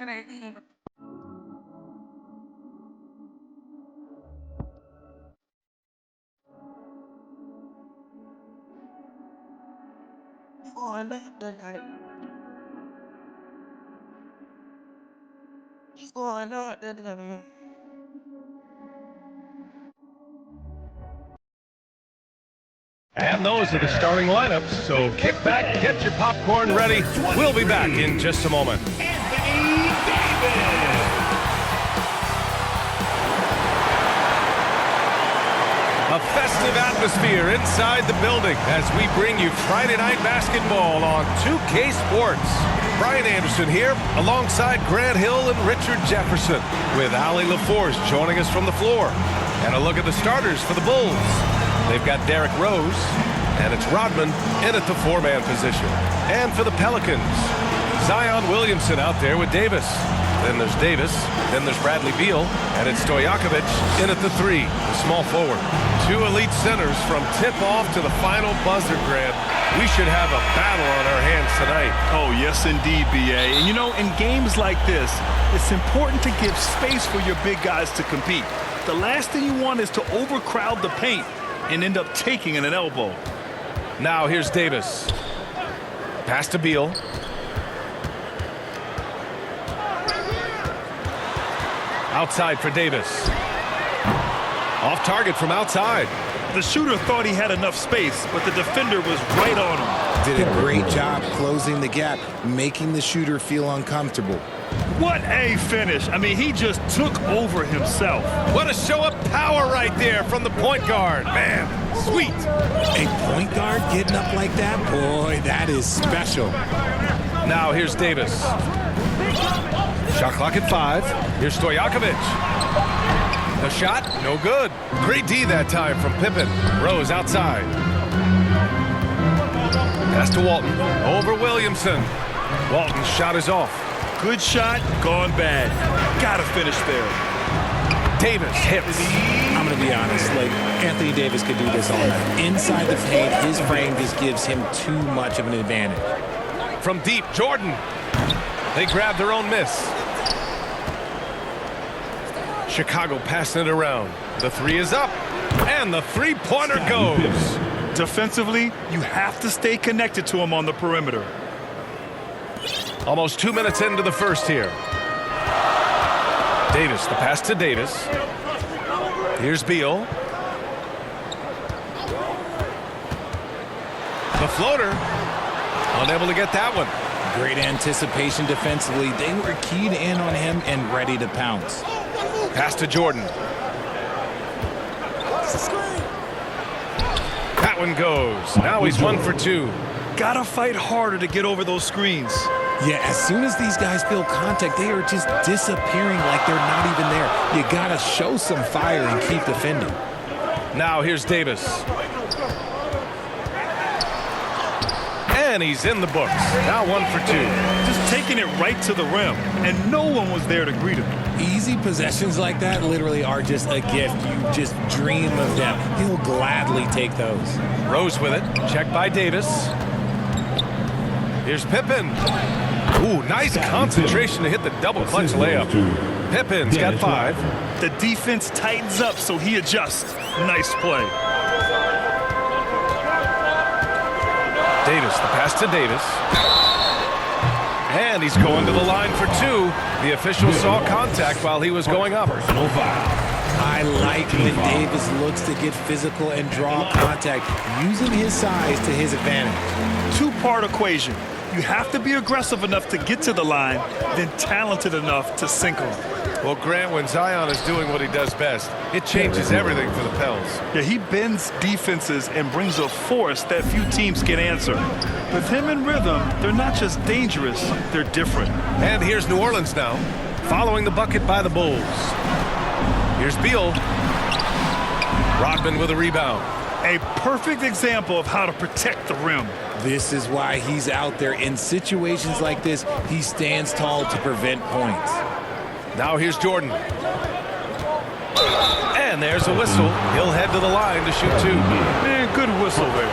And those are the starting lineups, so kick back, get your popcorn ready. We'll be back in just a moment. Anthony Davis. A festive atmosphere inside the building as we bring you Friday Night Basketball on 2K Sports. Brian Anderson here alongside Grant Hill and Richard Jefferson, with Allie LaForce joining us from the floor. And a look at the starters for the Bulls. They've got Derrick Rose, and it's Rodman in at the four-man position. And for the Pelicans, Zion Williamson out there with Davis. Then there's Davis, then there's Bradley Beal, and it's Stojakovic in at the three, the small forward. Two elite centers from tip-off to the final buzzer, Grant. We should have a battle on our hands tonight. Oh, yes, indeed, B.A. And, you know, in games like this, it's important to give space for your big guys to compete. The last thing you want is to overcrowd the paint and end up taking an elbow. Now here's Davis. Pass to Beal. Outside for Davis. Off target from outside. The shooter thought he had enough space, but the defender was right on him. Did a great job closing the gap, making the shooter feel uncomfortable. What a finish. I mean, he just took over himself. What a show of power right there from the point guard. Man, sweet. A point guard getting up like that? Boy, that is special. Now here's Davis. Shot clock at 5. Here's Stojakovic. The shot, no good. Great D that time from Pippen. Rose outside. Pass to Walton. Over Williamson. Walton's shot is off. Good shot, gone bad. Gotta finish there. Davis hits. I'm going to be honest, like, Anthony Davis could do this all night. Inside the paint, his frame just gives him too much of an advantage. From deep, Jordan. They grab their own miss. Chicago passing it around. The three is up, and the three-pointer goes. Defensively, you have to stay connected to him on the perimeter. Almost 2 minutes into the first here. Davis, the pass to Davis. Here's Beal. The floater. Unable to get that one. Great anticipation defensively. They were keyed in on him and ready to pounce. Pass to Jordan. That one goes. Now he's 1 for 2. Gotta fight harder to get over those screens. Yeah, as soon as these guys feel contact, they are just disappearing like they're not even there. You gotta show some fire and keep defending. Now here's Davis. And he's in the books. Now 1 for 2. Just taking it right to the rim, and no one was there to greet him. Easy possessions like that literally are just a gift. You just dream of them. He'll gladly take those. Rose with it. Checked by Davis. Here's Pippen. Ooh, nice concentration to hit the double clutch layup. Pippen's got 5. The defense tightens up, so he adjusts. Nice play. Davis, the pass to Davis. And he's going to the line for 2. The official saw contact while he was going up. I like when Davis looks to get physical and draw contact, using his size to his advantage. Two-part equation. You have to be aggressive enough to get to the line, then talented enough to sink them. Well, Grant, when Zion is doing what he does best, it changes everything for the Pels. Yeah, he bends defenses and brings a force that few teams can answer. With him in rhythm, they're not just dangerous, they're different. And here's New Orleans now, following the bucket by the Bulls. Here's Beal. Rodman with a rebound. A perfect example of how to protect the rim. This is why he's out there. In situations like this, he stands tall to prevent points. Now here's Jordan. And there's a whistle. He'll head to the line to shoot two. Man, good whistle there.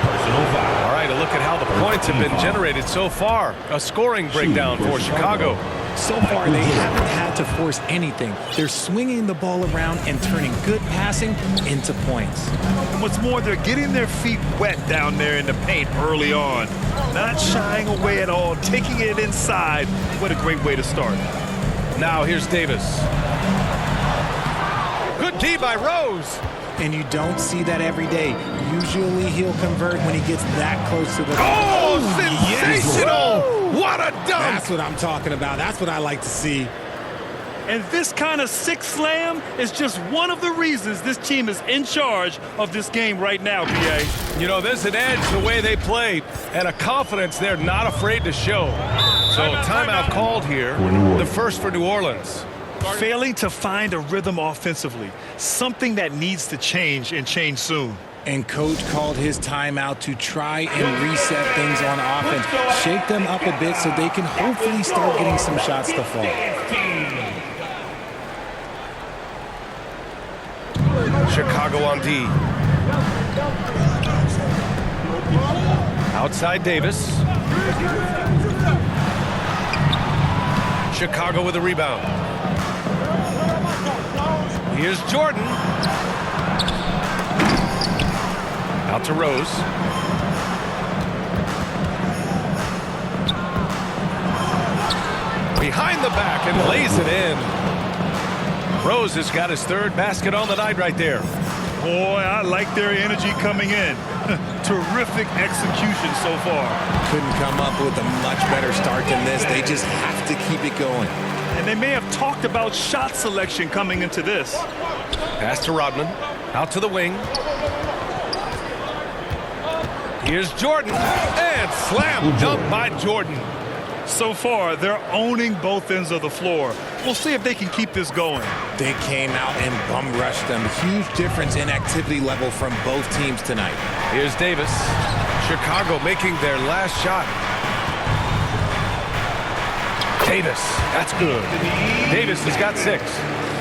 All right, a look at how the points have been generated so far. A scoring breakdown for Chicago. So far, they haven't had to force anything. They're swinging the ball around and turning good passing into points. And what's more, they're getting their feet wet down there in the paint early on. Not shying away at all, taking it inside. What a great way to start. Now here's Davis. Good D by Rose. And you don't see that every day. Usually he'll convert when he gets that close to the... Oh, sensational! Yes. What a dunk! That's what I'm talking about. That's what I like to see. And this kind of six slam is just one of the reasons this team is in charge of this game right now, PA. You know, there's an edge the way they play and a confidence they're not afraid to show. So timeout called here, the first for New Orleans. Failing to find a rhythm offensively, something that needs to change and change soon. And coach called his timeout to try and reset things on offense, shake them up a bit so they can hopefully start getting some shots to fall. Chicago on D. Outside Davis. Chicago with a rebound. Here's Jordan. Out to Rose. Behind the back and lays it in. Rose has got his third basket on the night right there. Boy, I like their energy coming in. Terrific execution so far. Couldn't come up with a much better start than this. They just have to keep it going. And they may have talked about shot selection coming into this. Pass to Rodman. Out to the wing. Here's Jordan. And slam dunk by Jordan. So far, they're owning both ends of the floor. We'll see if they can keep this going. They came out and bum rushed them. Huge difference in activity level from both teams tonight. Here's Davis. Chicago making their last shot. Davis, that's good. Davis has got 6.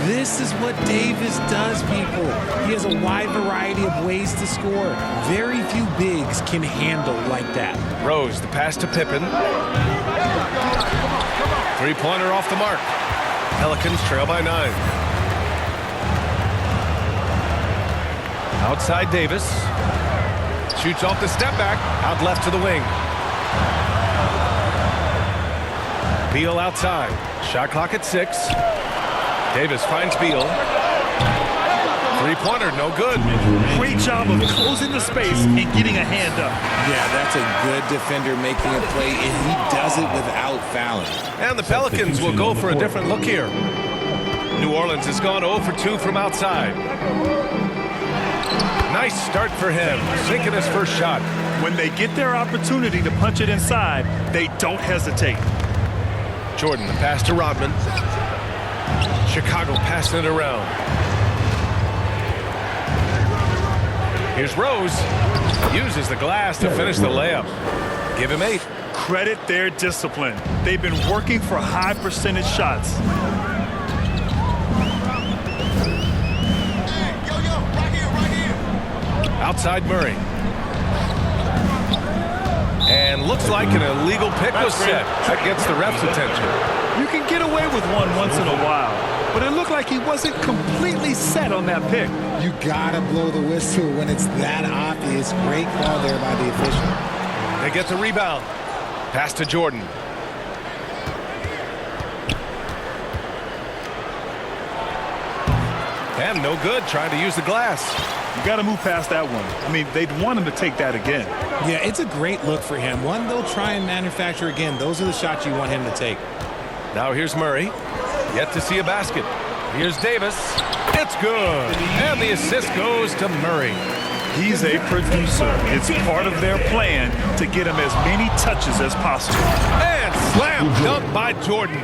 This is what Davis does, people. He has a wide variety of ways to score. Very few bigs can handle like that. Rose, the pass to Pippen. Three-pointer off the mark. Pelicans trail by 9. Outside Davis. Shoots off the step back. Out left to the wing. Beal outside. Shot clock at 6. Davis finds Beal. Three-pointer, no good. Great job of closing the space and getting a hand up. Yeah, that's a good defender making a play, and he does it without fouling. And the Pelicans will go for a different look here. New Orleans has gone 0 for 2 from outside. Nice start for him, sinking his first shot. When they get their opportunity to punch it inside, they don't hesitate. Jordan, the pass to Rodman. Chicago passing it around. Here's Rose. Uses the glass to finish the layup. Give him 8. Credit their discipline. They've been working for high percentage shots. Outside Murray. And looks like an illegal pick was set. That gets the ref's attention. You can get away with one once in a while, but it looked like he wasn't completely set on that pick. You gotta blow the whistle when it's that obvious. Great call there by the official. They get the rebound. Pass to Jordan. And no good, trying to use the glass. You got to move past that one. I mean, they'd want him to take that again. Yeah, it's a great look for him. One they'll try and manufacture again. Those are the shots you want him to take. Now here's Murray. Yet to see a basket. Here's Davis. It's good. And the assist goes to Murray. He's a producer. It's part of their plan to get him as many touches as possible. And slam dunk by Jordan.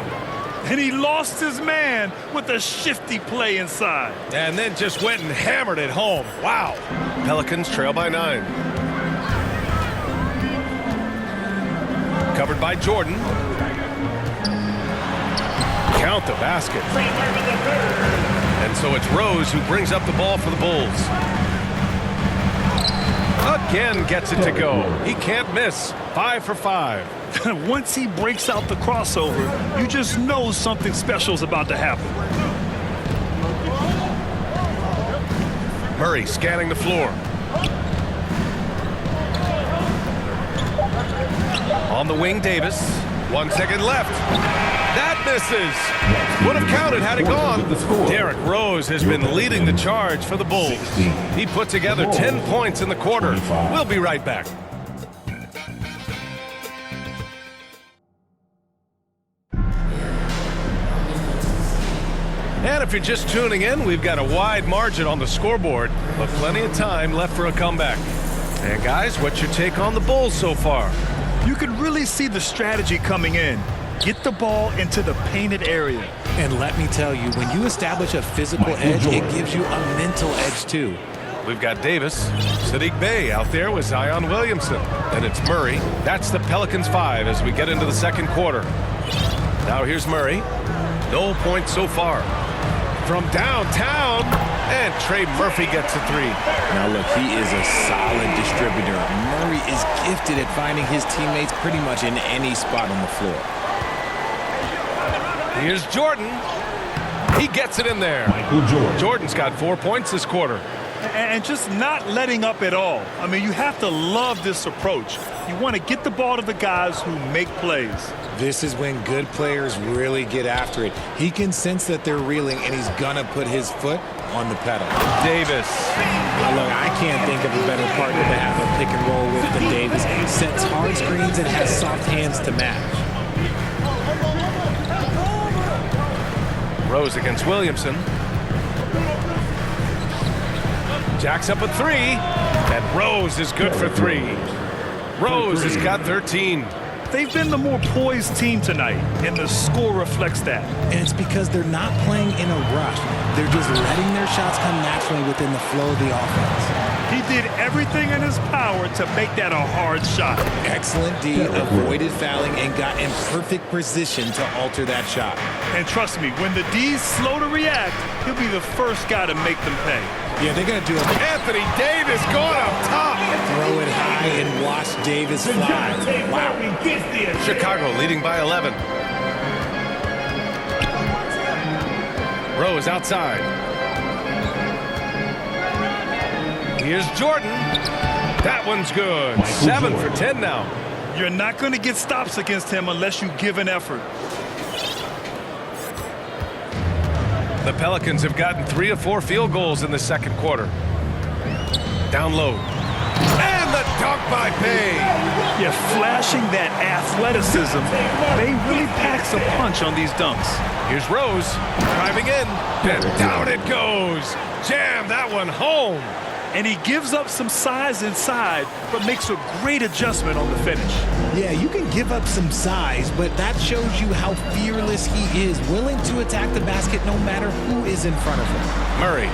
And he lost his man with a shifty play inside. And then just went and hammered it home. Wow. Pelicans trail by 9. Covered by Jordan. Count the basket. And so it's Rose who brings up the ball for the Bulls. Again gets it to go. He can't miss. 5 for 5. Once he breaks out the crossover, you just know something special is about to happen. Murray scanning the floor. On the wing, Davis. 1 second left. That misses. Would have counted had it gone. Derrick Rose has been leading the charge for the Bulls. He put together 10 points in the quarter. We'll be right back. And if you're just tuning in, we've got a wide margin on the scoreboard, but plenty of time left for a comeback. And guys, what's your take on the Bulls so far? You can really see the strategy coming in. Get the ball into the painted area. And let me tell you, when you establish a physical edge, it gives you a mental edge too. We've got Davis, Saddiq Bey out there with Zion Williamson. And it's Murray. That's the Pelicans 5 as we get into the second quarter. Now here's Murray. No points so far. From downtown, and Trey Murphy gets a 3. Now look, he is a solid distributor. Murray is gifted at finding his teammates pretty much in any spot on the floor. Here's Jordan. He gets it in there. Jordan's got 4 points this quarter. And just not letting up at all. I mean, you have to love this approach. You want to get the ball to the guys who make plays. This is when good players really get after it. He can sense that they're reeling, and he's going to put his foot on the pedal. Davis. Now look, I can't think of a better partner to have a pick and roll with than Davis. Sets hard screens and has soft hands to match. Rose against Williamson. Jacks up a 3. And Rose is good for 3. Rose has got 13. They've been the more poised team tonight, and the score reflects that. And it's because they're not playing in a rush. They're just letting their shots come naturally within the flow of the offense. He did everything in his power to make that a hard shot. Excellent D, avoided fouling, and got in perfect position to alter that shot. And trust me, when the D's slow to react, he'll be the first guy to make them pay. Yeah, they're going to do it. Anthony Davis going up top. Throw it high and watch Davis fly. Wow. Chicago leading by 11. Rose outside. Here's Jordan. That one's good. 7 for 10 now. You're not going to get stops against him unless you give an effort. The Pelicans have gotten 3 of 4 field goals in the second quarter. Down low. And the dunk by Bey. Yeah, flashing that athleticism. Bey really packs a punch on these dunks. Here's Rose driving in. And down it goes. Jam that one home. And he gives up some size inside, but makes a great adjustment on the finish. Yeah, you can give up some size, but that shows you how fearless he is, willing to attack the basket no matter who is in front of him. Murray.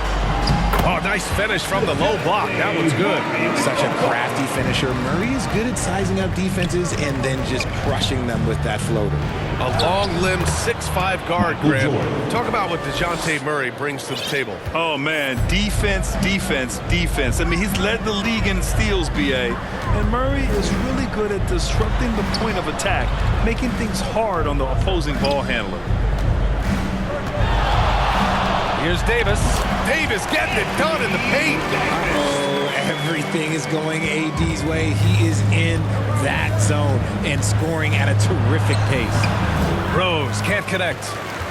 Oh, nice finish from the low block. That one's good. Such a crafty finisher. Murray is good at sizing up defenses and then just crushing them with that floater. A long-limbed 6'5" guard, Graham. Talk about what DeJounte Murray brings to the table. Oh, man, defense, defense, defense. I mean, he's led the league in steals, B.A. And Murray is really good at disrupting the point of attack, making things hard on the opposing ball handler. Here's Davis. Davis getting it done in the paint. Uh-oh, everything is going AD's way. He is in that zone and scoring at a terrific pace. Rose can't connect.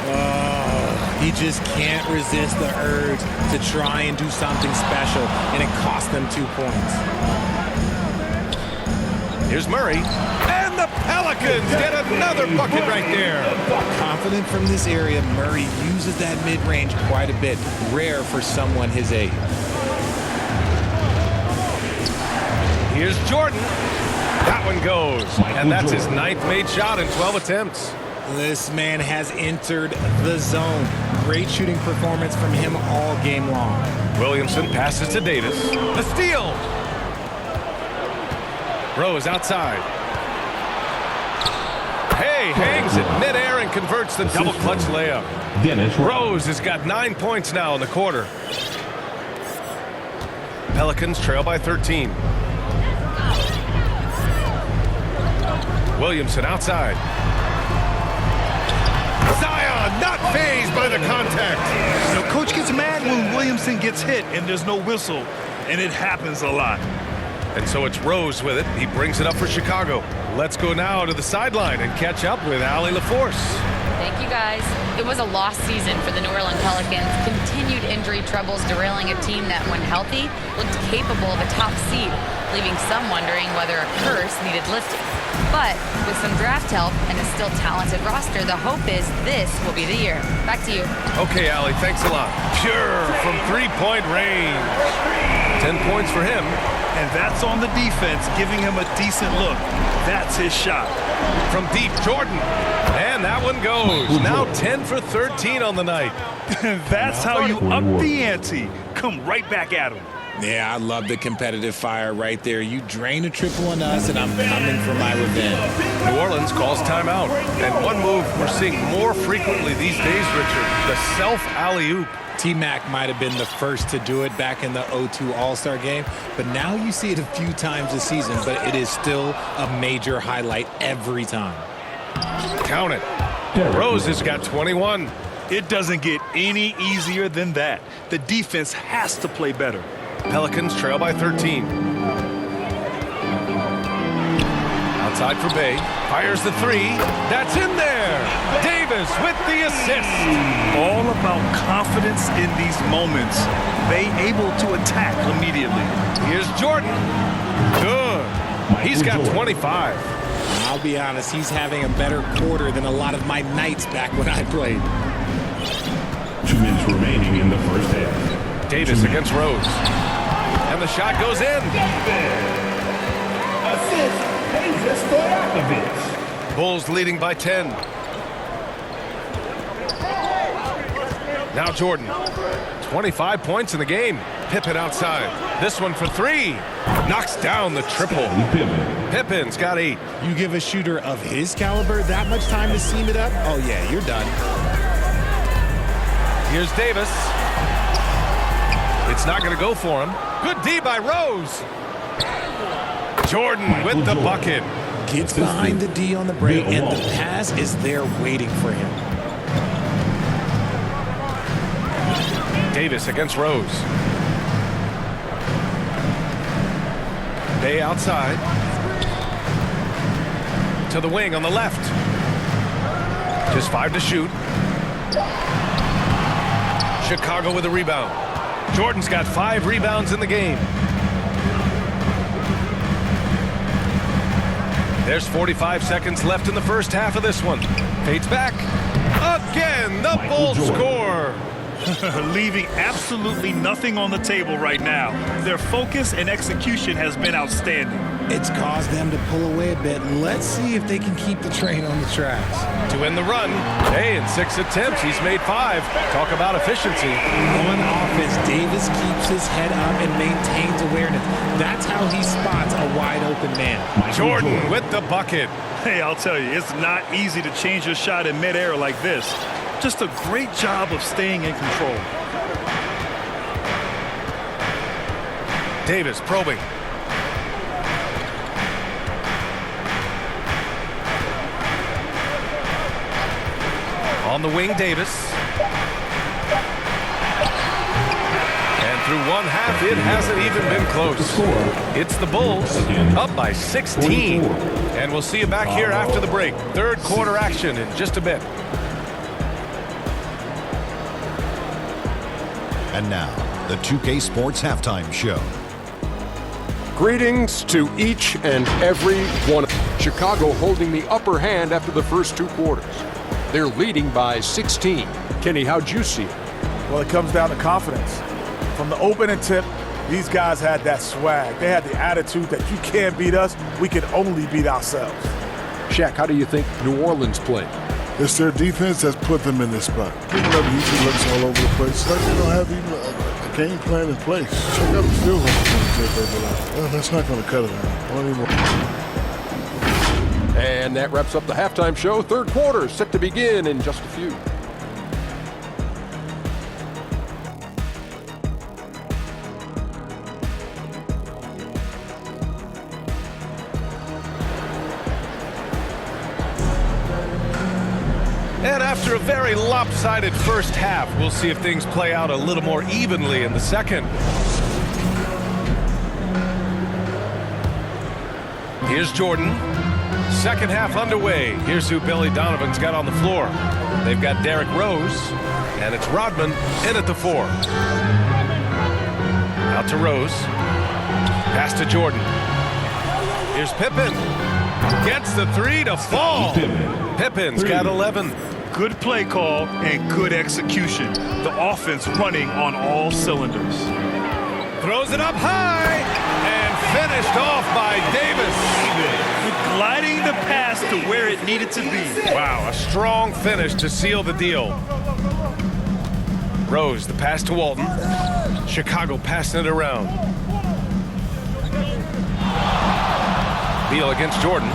Oh, he just can't resist the urge to try and do something special, and it cost them 2 points. Here's Murray. And the Pelicans get another bucket right there. Confident from this area, Murray uses that mid-range quite a bit. Rare for someone his age. Here's Jordan. That one goes. And that's his 9th made shot in 12 attempts. This man has entered the zone. Great shooting performance from him all game long. Williamson passes to Davis. The steal. Rose outside. Hey, hangs it midair and converts the double clutch layup. Rose has got 9 points now in the quarter. Pelicans trail by 13. Williamson outside. Zion not fazed by the contact. You know, coach gets mad when Williamson gets hit and there's no whistle, and it happens a lot. And so it's Rose with it. He brings it up for Chicago. Let's go now to the sideline and catch up with Allie LaForce. Thank you, guys. It was a lost season for the New Orleans Pelicans. Continued injury troubles derailing a team that, when healthy, looked capable of a top seed, leaving some wondering whether a curse needed lifting. But with some draft help and a still talented roster, the hope is this will be the year. Back to you. Okay, Allie, thanks a lot. Pure from three-point range. 10 points for him. And that's on the defense, giving him a decent look. That's his shot. From deep, Jordan. And that one goes. Now 10 for 13 on the night. That's how you up the ante. Come right back at him. Yeah, I love the competitive fire right there. You drain a triple on us, and I'm coming for my revenge. New Orleans calls timeout. And one move we're seeing more frequently these days, Richard, the self-alley-oop. T-Mac might have been the first to do it back in the 0-2 All-Star game, but now you see it a few times this season, but it is still a major highlight every time. Count it. Rose has got 21. It doesn't get any easier than that. The defense has to play better. Pelicans trail by 13. Outside for Bay. Fires the three. That's in there. Davis with the assist. All about confidence in these moments. Bay able to attack immediately. Here's Jordan. Good. He's got 25. I'll be honest, he's having a better quarter than a lot of my nights back when I played. 2 minutes remaining in the first half. Davis against Rose. And the shot goes in. Bulls leading by 10. Now Jordan. 25 points in the game. Pippen outside. This one for three. Knocks down the triple. Pippen's got 8. You give a shooter of his caliber that much time to seam it up? Oh, yeah, you're done. Here's Davis. It's not going to go for him. Good D by Rose. Jordan with the bucket. Gets behind the D on the break, and the pass is there waiting for him. Davis against Rose. Bay outside. To the wing on the left. Just 5 to shoot. Chicago with a rebound. Jordan's got 5 rebounds in the game. There's 45 seconds left in the first half of this one. Fades back. Again, the Bulls score. Leaving absolutely nothing on the table right now. Their focus and execution has been outstanding. It's caused them to pull away a bit. Let's see if they can keep the train on the tracks. To win the run. Hey, in 6 attempts, he's made 5. Talk about efficiency. On offense, Davis keeps his head up and maintains awareness. That's how he spots a wide open man. Jordan with the bucket. Hey, I'll tell you, it's not easy to change your shot in midair like this. Just a great job of staying in control. Davis probing. On the wing, Davis. And through one half, it hasn't even been close. It's the Bulls up by 16. And we'll see you back here after the break. Third quarter action in just a bit. And now, the 2K Sports Halftime Show. Greetings to each and every one. Chicago holding the upper hand after the first 2 quarters. They're leading by 16. Kenny, how'd you see it? Well, it comes down to confidence. From the opening tip, these guys had that swag. They had the attitude that you can't beat us, we can only beat ourselves. Shaq, how do you think New Orleans played? It's their defense that's put them in this spot. People have easy looks all over the place. It's like they don't have even a game plan in place. Check out the field goal. That's not going to cut it out. And that wraps up the halftime show. Third quarter set to begin in just a few. And after a very lopsided first half, we'll see if things play out a little more evenly in the second. Here's Jordan. Second half underway. Here's who Billy Donovan's got on the floor. They've got Derrick Rose, and it's Rodman in at the 4. Out to Rose. Pass to Jordan. Here's Pippen. Gets the 3 to fall. Pippin's got 11. Good play call and good execution. The offense running on all cylinders. Throws it up high and finished off by Davis. Gliding the pass to where it needed to be. Wow, a strong finish to seal the deal. Rose, the pass to Walton. Chicago passing it around. Beal against Jordan.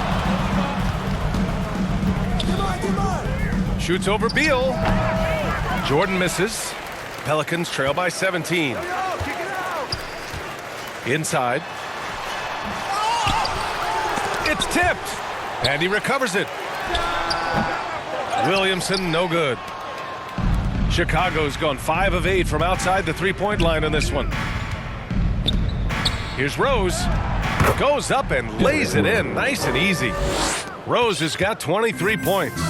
Shoots over Beal. Jordan misses. Pelicans trail by 17. Inside. It's tipped. And he recovers it. Williamson, no good. Chicago's gone 5 of 8 from outside the three-point line on this one. Here's Rose. Goes up and lays it in nice and easy. Rose has got 23 points.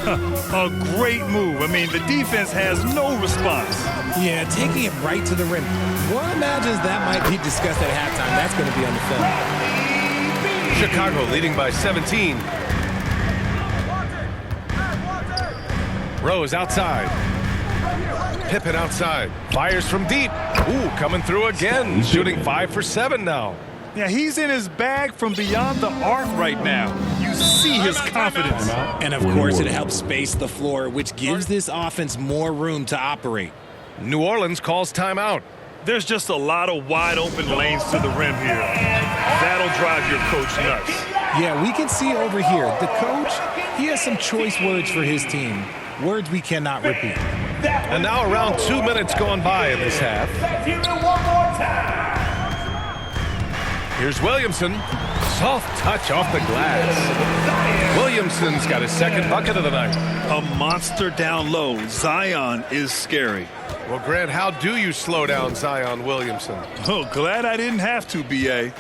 A great move. I mean, the defense has no response. Yeah, taking it right to the rim. One imagines that might be discussed at halftime. That's going to be on the film. Chicago leading by 17. Rose outside. Pippen outside. Fires from deep. Ooh, coming through again. Shooting 5 for 7 now. Yeah, he's in his bag from beyond the arc right now. You see his confidence. And of course, it helps space the floor, which gives this offense more room to operate. New Orleans calls timeout. There's just a lot of wide open lanes to the rim here. That'll drive your coach nuts. Yeah, we can see over here, the coach, he has some choice words for his team. Words we cannot repeat. And now around 2 minutes gone by in this half. Here's Williamson. Soft touch off the glass. Williamson's got his second bucket of the night. A monster down low. Zion is scary. Well, Grant, how do you slow down Zion Williamson? Oh, glad I didn't have to, B.A.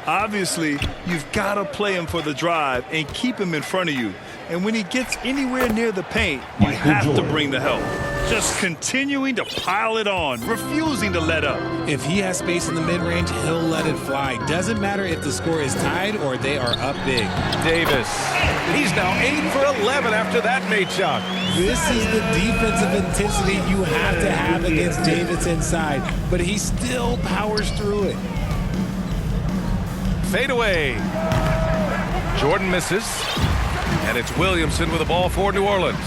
Obviously, you've got to play him for the drive and keep him in front of you. And when he gets anywhere near the paint, you have to bring the help. Just continuing to pile it on, refusing to let up. If he has space in the mid-range, he'll let it fly. Doesn't matter if the score is tied or they are up big. Davis. He's now 8 for 11 after that made shot. This is the defensive intensity you have to have against Davis inside, but he still powers through it. Fade away. Jordan misses. And it's Williamson with the ball for New Orleans.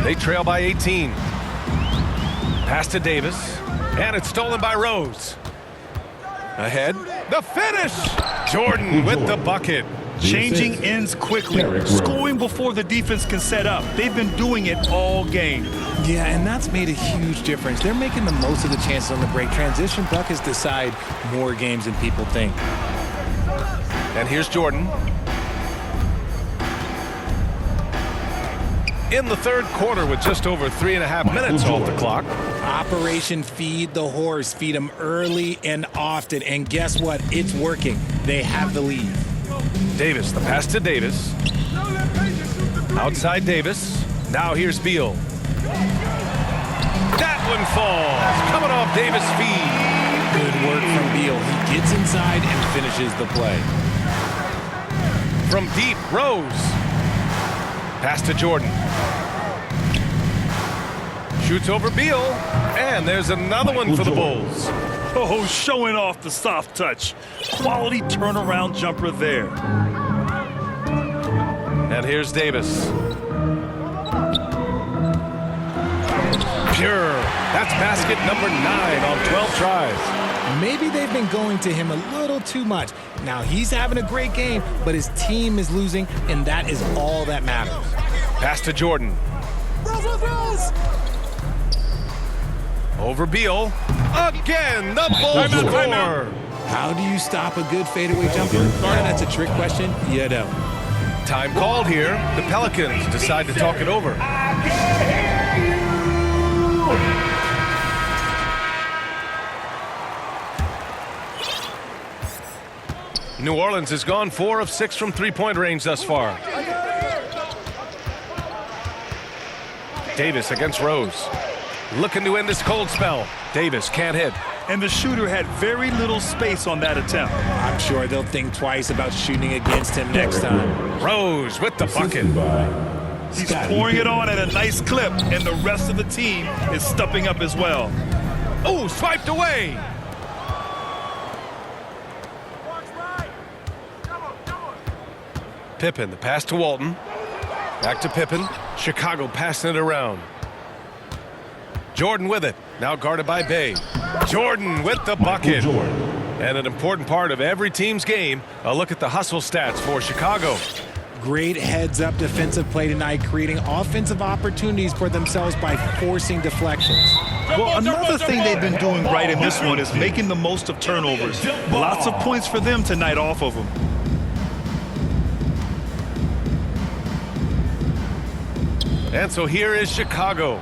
They trail by 18. Pass to Davis. And it's stolen by Rose. Ahead. The finish. Jordan with the bucket. Changing ends quickly. Scoring before the defense can set up. They've been doing it all game. Yeah, and that's made a huge difference. They're making the most of the chances on the break. Transition buckets decide more games than people think. And here's Jordan. In the third quarter with just over 3.5 minutes off the clock. Operation Feed the Horse. Feed them early and often. And guess what? It's working. They have the lead. Davis, the pass to Davis. Outside Davis. Now here's Beal. That one falls. Coming off Davis' feed. Good work from Beal. He gets inside and finishes the play. From deep, Rose. Pass to Jordan. Shoots over Beal. And there's another one for the Bulls. Oh, showing off the soft touch. Quality turnaround jumper there. And here's Davis. Pure. That's basket number 9 on 12 tries. Maybe they've been going to him a little too much. Now he's having a great game, but his team is losing, and that is all that matters. Pass to Jordan. Over Beal. Again, the Bulls score. How do you stop a good fadeaway jumper? That's a trick question. You don't. Time called here. The Pelicans decide to talk it over. New Orleans has gone 4 of 6 from three-point range thus far. Davis against Rose. Looking to end this cold spell. Davis can't hit. And the shooter had very little space on that attempt. I'm sure they'll think twice about shooting against him next time. Rose with the bucket. He's pouring it on at a nice clip, and the rest of the team is stepping up as well. Oh, swiped away. Pippen, the pass to Walton. Back to Pippen. Chicago passing it around. Jordan with it. Now guarded by Bay. Jordan with the bucket. And an important part of every team's game, a look at the hustle stats for Chicago. Great heads-up defensive play tonight, creating offensive opportunities for themselves by forcing deflections. Well, another thing they've been doing right in this one is making the most of turnovers. Lots of points for them tonight off of them. And so here is Chicago.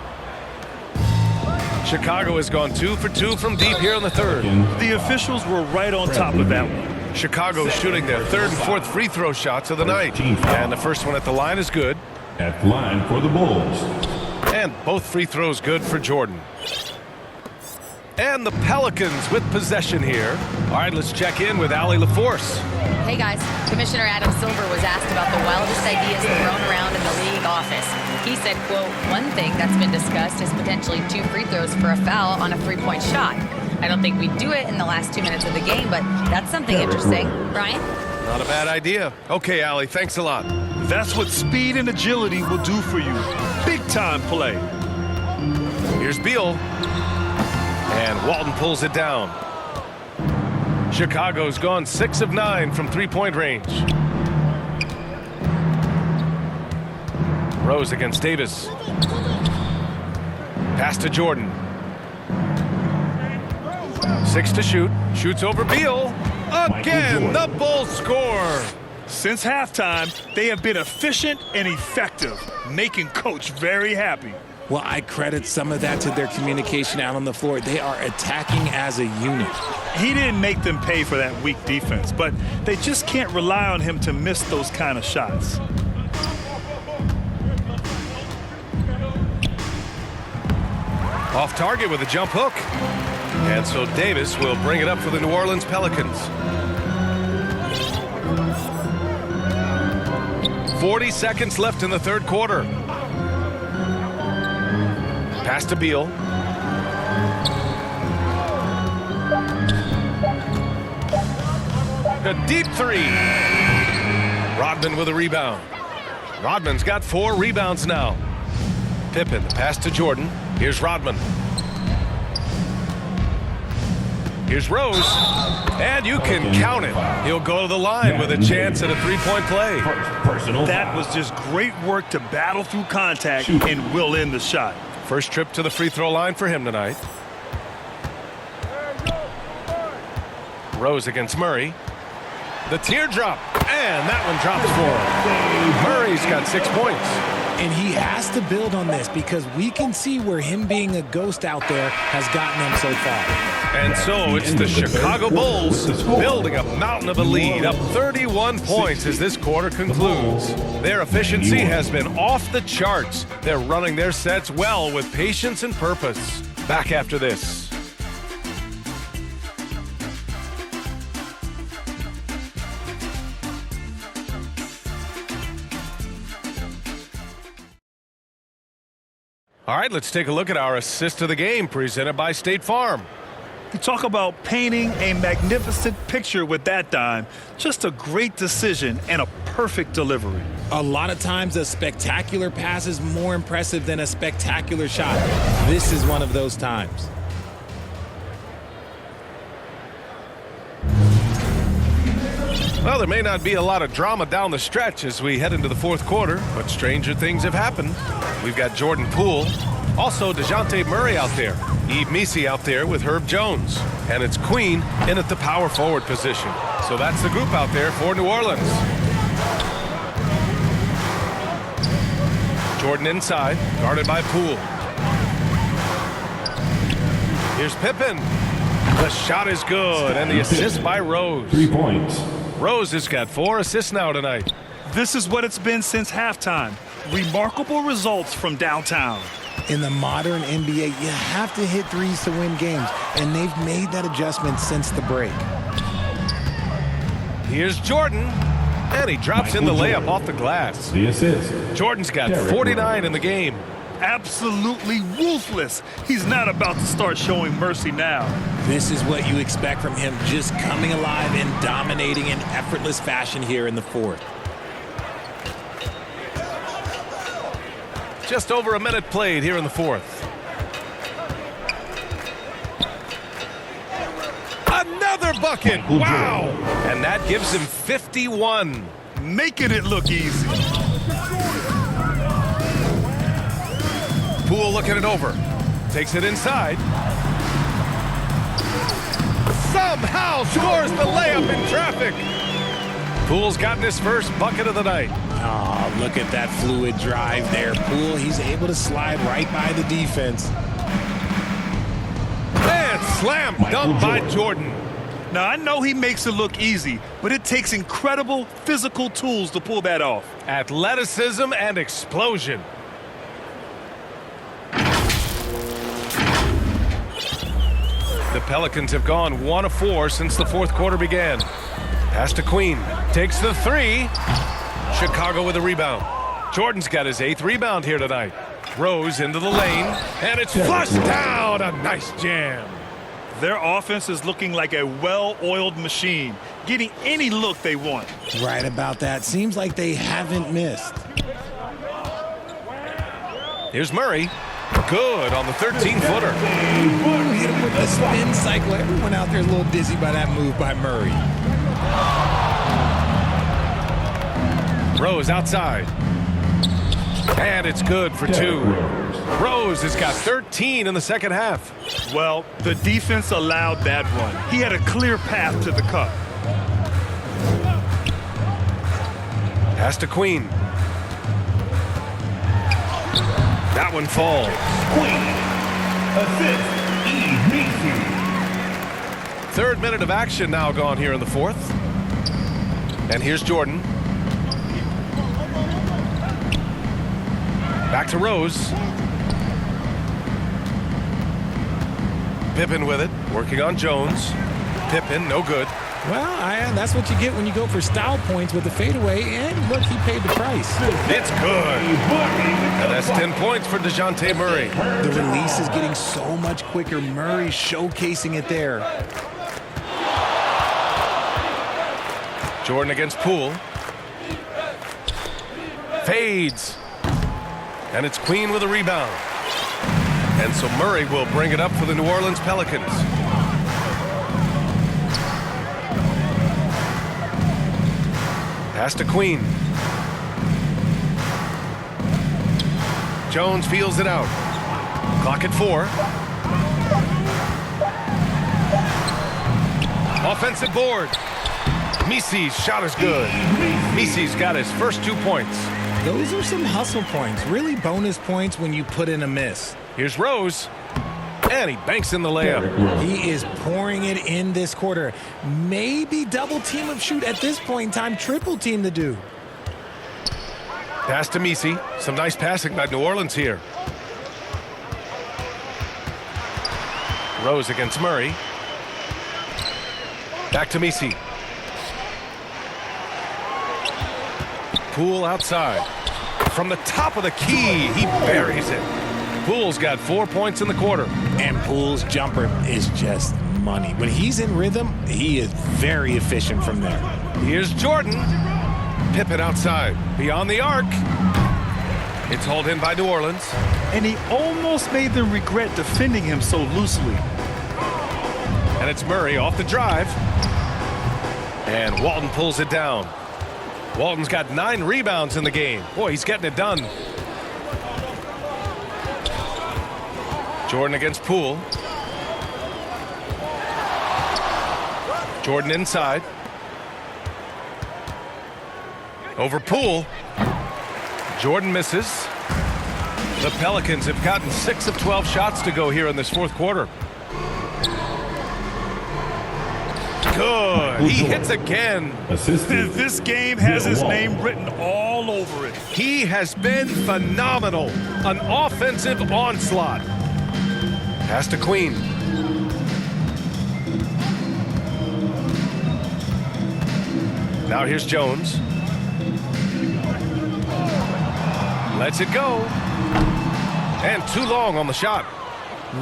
Chicago has gone 2 for 2 from deep here in the third. The officials were right on top of that one. Chicago shooting their third and fourth free throw shots of the night. And the first one at the line is good. At the line for the Bulls. And both free throws good for Jordan. And the Pelicans with possession here. All right, let's check in with Allie LaForce. Hey guys, Commissioner Adam Silver was asked about the wildest ideas thrown around in the league office. He said, quote, one thing that's been discussed is potentially 2 free throws for a foul on a 3-point shot. I don't think we do it in the last 2 minutes of the game, but that's something interesting. Brian? Not a bad idea. Okay, Allie, thanks a lot. That's what speed and agility will do for you. Big time play. Here's Beal. And Walton pulls it down. Chicago's gone 6 of 9 from three-point range. Rose against Davis. Pass to Jordan. 6 to shoot. Shoots over Beal. Again, the Bulls score. Since halftime, they have been efficient and effective, making Coach very happy. Well, I credit some of that to their communication out on the floor. They are attacking as a unit. He didn't make them pay for that weak defense, but they just can't rely on him to miss those kind of shots. Off target with a jump hook. And so Davis will bring it up for the New Orleans Pelicans. 40 seconds left in the third quarter. Pass to Beal. A deep 3. Rodman with a rebound. Rodman's got 4 rebounds now. Pippen, the pass to Jordan. Here's Rodman. Here's Rose. And you can count it. He'll go to the line with a chance at a 3-point play. That was just great work to battle through contact and will end the shot. First trip to the free throw line for him tonight. Rose against Murray. The teardrop. And that one drops for him. Murray's got 6 points. And he has to build on this because we can see where him being a ghost out there has gotten them so far. And so it's the Chicago Bulls building a mountain of a lead, up 31 points as this quarter concludes. Their efficiency has been off the charts. They're running their sets well with patience and purpose. Back after this. All right, let's take a look at our assist of the game presented by State Farm. You talk about painting a magnificent picture with that dime. Just a great decision and a perfect delivery. A lot of times a spectacular pass is more impressive than a spectacular shot. This is one of those times. Well, there may not be a lot of drama down the stretch as we head into the fourth quarter, but stranger things have happened. We've got Jordan Poole, also DeJounte Murray out there, Yves Missi out there with Herb Jones, and it's Queen in at the power forward position. So that's the group out there for New Orleans. Jordan inside, guarded by Poole. Here's Pippen. The shot is good, and the assist by Rose. 3 points. Rose has got 4 assists now tonight. This is what it's been since halftime. Remarkable results from downtown. In the modern NBA, you have to hit threes to win games, and they've made that adjustment since the break. Here's Jordan, and he drops in the layup off the glass. The assist. Jordan's got 49 in the game. Absolutely ruthless. He's not about to start showing mercy now. This is what you expect from him, just coming alive and dominating in effortless fashion here in the fourth. Just over a minute played here in the fourth. Another bucket. Wow. And that gives him 51. Making it look easy. Poole looking it over. Takes it inside. Somehow scores the layup in traffic. Poole's gotten his first bucket of the night. Oh, look at that fluid drive there. Poole, he's able to slide right by the defense. And slam dunk by Jordan. Now, I know he makes it look easy, but it takes incredible physical tools to pull that off. Athleticism and explosion. The Pelicans have gone 1 of 4 since the fourth quarter began. Pass to Queen. Takes the 3. Chicago with a rebound. Jordan's got his 8th rebound here tonight. Rose into the lane, and it's flushed down. A nice jam. Their offense is looking like a well-oiled machine, getting any look they want. Right about that. Seems like they haven't missed. Here's Murray. Good on the 13-footer. Hit him with the spin cycle. Everyone out there is a little dizzy by that move by Murray. Rose outside. And it's good for 2. Rose has got 13 in the second half. Well, the defense allowed that one. He had a clear path to the cup. Pass to Queen. That one falls. Queen. Assist. Yves Missi. 3rd minute of action now gone here in the fourth. And here's Jordan. Back to Rose. Pippen with it, working on Jones. Pippen, no good. Well, that's what you get when you go for style points with the fadeaway, and look, he paid the price. It's good. And that's 10 points for DeJounte Murray. The release is getting so much quicker. Murray showcasing it there. Jordan against Poole. Fades. And it's Queen with a rebound. And so Murray will bring it up for the New Orleans Pelicans. Pass to Queen. Jones feels it out. Clock at 4. Offensive board. Missi's shot is good. Missi's got his first 2 points. Those are some hustle points, really bonus points when you put in a miss. Here's Rose, and he banks in the layup. He is pouring it in this quarter. Maybe double team of shoot at this point in time, triple team the dude. Pass to Missi. Some nice passing by New Orleans here. Rose against Murray. Back to Missi. Poole outside. From the top of the key, he buries it. Poole's got 4 points in the quarter. And Poole's jumper is just money. When he's in rhythm, he is very efficient from there. Here's Jordan. Pippen outside. Beyond the arc. It's hauled in by New Orleans. And he almost made them regret defending him so loosely. And it's Murray off the drive. And Walton pulls it down. Walton's got 9 rebounds in the game. Boy, he's getting it done. Jordan against Poole. Jordan inside. Over Poole. Jordan misses. The Pelicans have gotten 6 of 12 shots to go here in this fourth quarter. Good. He hits again. This game has his name written all over it. He has been phenomenal. An offensive onslaught. Pass to Queen. Now here's Jones. Lets it go. And too long on the shot.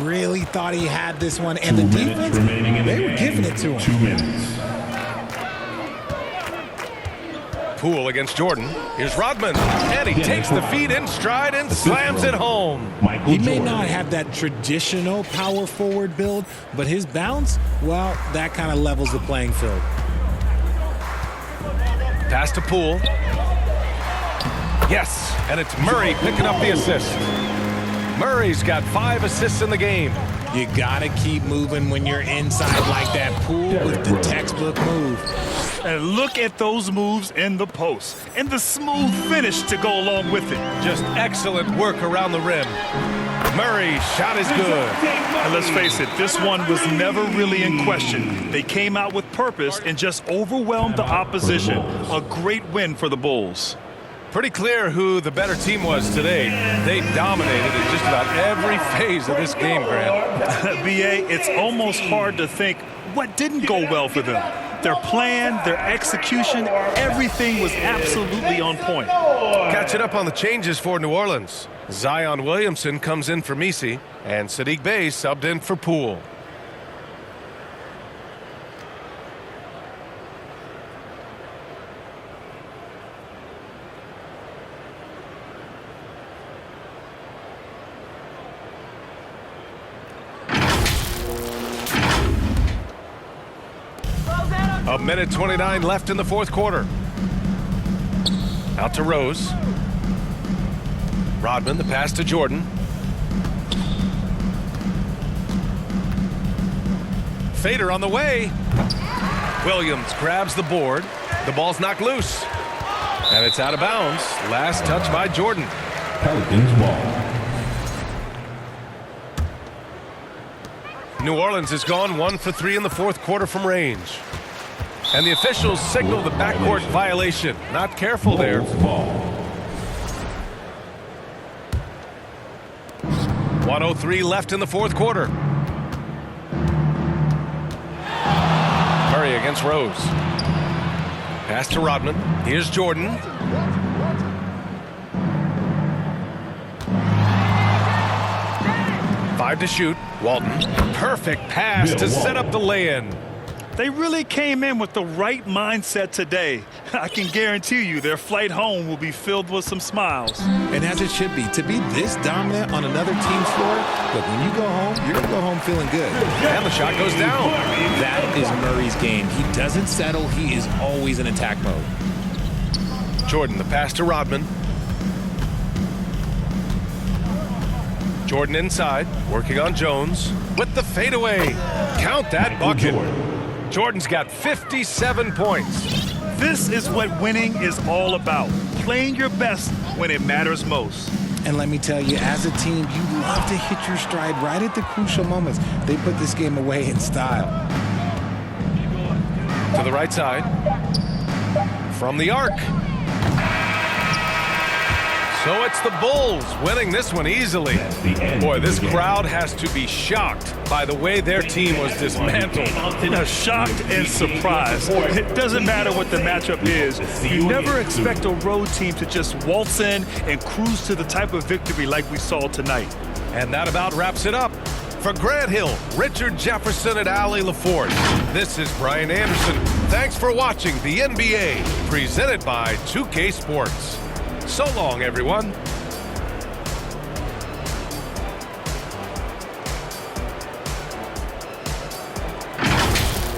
Really thought he had this one, and the defense, they were giving it to him. 2 minutes. Poole against Jordan. Here's Rodman. And he takes the feed in stride and slams it home. He may not have that traditional power forward build, but his bounce, well, that kind of levels the playing field. Pass to Poole. Yes, and it's Murray picking up the assist. Murray's got 5 assists in the game. You gotta keep moving when you're inside like that. Poole with the textbook move. And look at those moves in the post and the smooth finish to go along with it. Just excellent work around the rim. Murray's shot is good. And let's face it, this one was never really in question. They came out with purpose and just overwhelmed the opposition. A great win for the Bulls. Pretty clear who the better team was today. They dominated in just about every phase of this game, Grant. B.A., it's almost hard to think what didn't go well for them. Their plan, their execution, everything was absolutely on point. Catching up on the changes for New Orleans. Zion Williamson comes in for Messi, and Sadiq Bey subbed in for Poole. A minute 29 left in the fourth quarter. Out to Rose. Rodman, the pass to Jordan. Fader on the way. Williams grabs the board. The ball's knocked loose. And it's out of bounds. Last touch by Jordan. Pelicans ball. New Orleans has gone 1 for 3 in the fourth quarter from range. And the officials signal the backcourt violation. Not careful there. 1:03 left in the fourth quarter. Murray against Rose. Pass to Rodman. Here's Jordan. Five to shoot. Walton. Perfect pass to set up the lay-in. They really came in with the right mindset today. I can guarantee you their flight home will be filled with some smiles. And as it should be. To be this dominant on another team's floor, look, when you go home, you're going to go home feeling good. And the shot goes down. That is Murray's game. He doesn't settle. He is always in attack mode. Jordan, the pass to Rodman. Jordan inside, working on Jones with the fadeaway. Count that bucket. Jordan's got 57 points. This is what winning is all about. Playing your best when it matters most. And let me tell you, as a team, you love to hit your stride right at the crucial moments. They put this game away in style. To the right side. From the arc. So it's the Bulls winning this one easily. Boy, this crowd has to be shocked by the way their team was dismantled. Shocked and surprised. It doesn't matter what the matchup is. You never expect a road team to just waltz in and cruise to the type of victory like we saw tonight. And that about wraps it up. For Grant Hill, Richard Jefferson, and Allie LaForge, this is Brian Anderson. Thanks for watching the NBA, presented by 2K Sports. So long, everyone.